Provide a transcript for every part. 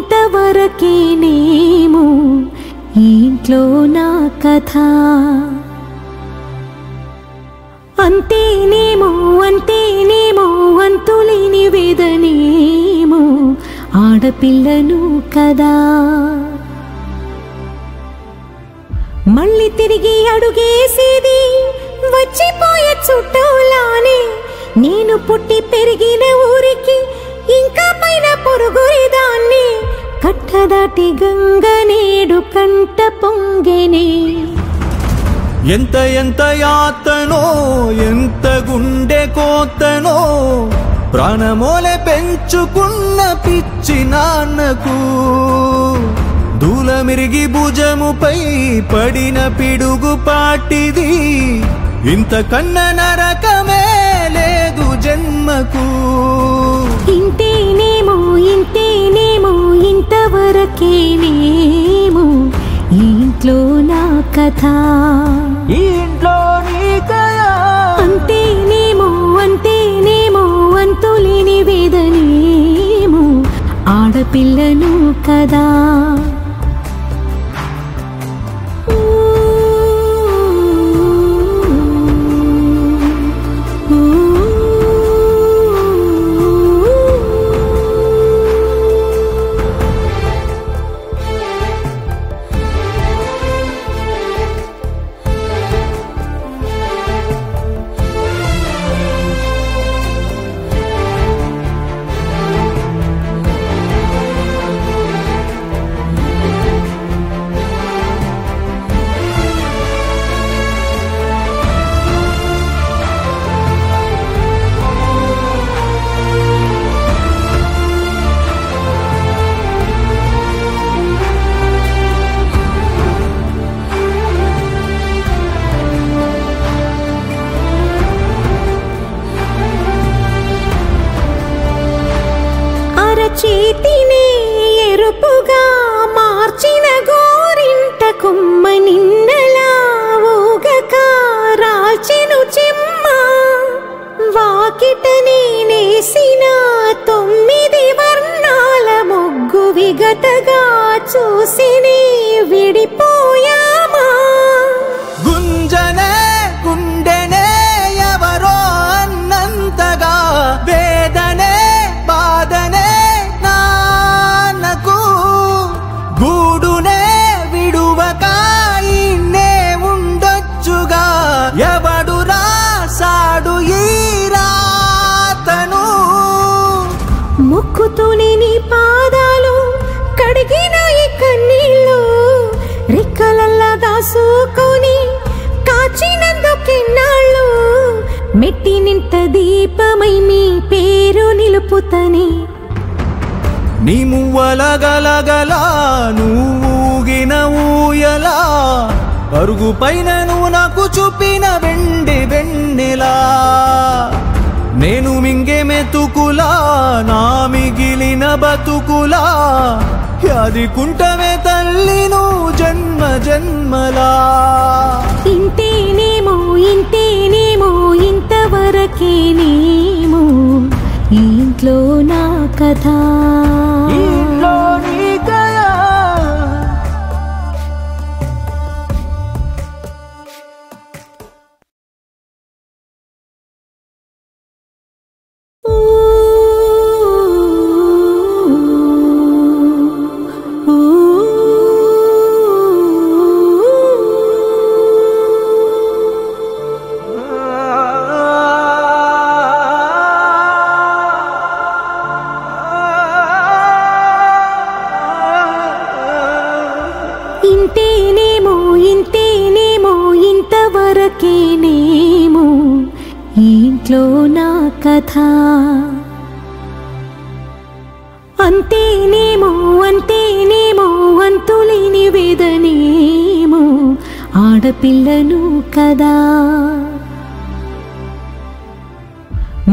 ఇంతవరకేనేమో ఈ ఇంట్లో నా కథ. అంతేనేమో అంతేనేమో అంతులేని వేదనేమో ఆడపిల్లను కదా. మళ్ళీ తిరిగి అడుగేసేది వచ్చిపోయే చుట్టూలానే. నేను పుట్టి పెరిగిన ఊరికి ఇంకా పైన పొరుగురిదాన్ని. కట్టదాటి గంగ నేడు కంట పొంగెనే. ఎంత ఎంత యాతనో ఎంత గుండె కోతనో ప్రాణమోలే పెంచుకున్న పిచ్చి నాన్నకు దూలమిరిగి భుజముపై పడిన పిడుగు పాటిది. ఇంతకన్నా నరకమే లేదు జన్మకు. ఇంతేనేమో ఇంతేనేమో ఇంతవరకేనేమో ఈ ఇంట్లో నా కథ. ఈ ఇంట్లో నీ కథ. అంతేనేమో అంతేనేమో అంతులేని వేదనేమో ఆడపిల్లను కదా. చేతిని ఎరుపుగా మార్చిన గోరింట కొమ్మ నిన్నలా ఊగక రాచెను చెమ్మ. వాకిట నేనేసిన 9 వర్ణాల ముగ్గు విగతగా చూసిని విడిపోయామా. గుంజనే గుండెనే ఎవరో అన్నంతగా వేదనే బాధనే నాన్నకు. గూడునే విడువక ఇన్నే ఉండొచ్చుగా ఎవడు రాసాడు ఈ రాతను. ముక్కుతూనే నీ పాదాలు కడిగిన ఈ కన్నీళ్ళు రెక్కలల్లా దాసుకొని కాచినందుకెన్నాళ్ళు. మెట్టి నింట దీపమై నీ పేరు నిలుపుతని. నీ మువ్వల గలగల నువ్వుగిన ఊయలా అరుగు పైన నువ్వు నాకు చూపిన వెండి వెన్నెలా. నేను మింగే మెతుకులా నా మిగిలిన బతుకులా అది కుంటమే తల్లి నువ్వు జన్మ జన్మలా. ఇంతేనేమో ఇంతేనేమో ఇంతవరకేనేమో ఈ ఇంట్లో నా కథ. ఇంట్లో నీ కథ. ఇంతేనేమో ఇంతేనేమో ఇంతవరకేనేమో ఈ ఇంట్లో నా కథ. అంతేనేమో అంతేనేమో అంతులేని వేదనేమో ఆడపిల్లను కదా.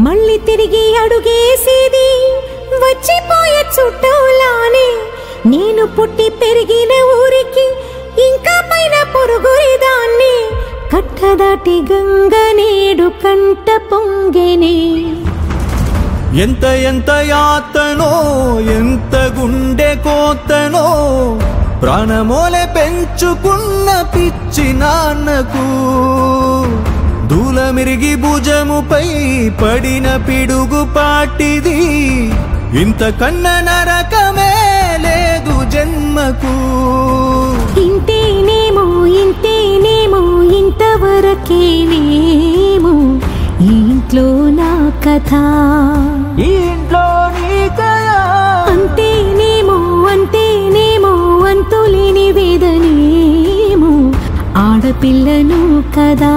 మళ్ళీ తిరిగి అడుగేసేది వచ్చిపోయే చుట్టూలానే. నేను పుట్టి పెరిగిన ఊరికి ఇంకా పైన పొరుగురిదాన్ని. కట్టదాటి గంగ నేడు కంట పొంగెనే. ఎంత ఎంత యాతనో ఎంత గుండె కోతనో ప్రాణమోలే పెంచుకున్న పిచ్చి నాన్నకు దూలమిరిగి భుజముపై పడిన పిడుగు పాటిది ఇంతకన్నా నరకమే లేదు జన్మకు ఇంతేనేమో ఇంతేనేమో ఇంతవరకేనేమో ఈ ఇంట్లో నా కథ ఈ ఇంట్లో నీ కథ అంతేనేమో అంతేనేమో అంతులేని వేదనేమో ఆడపిల్లను కదా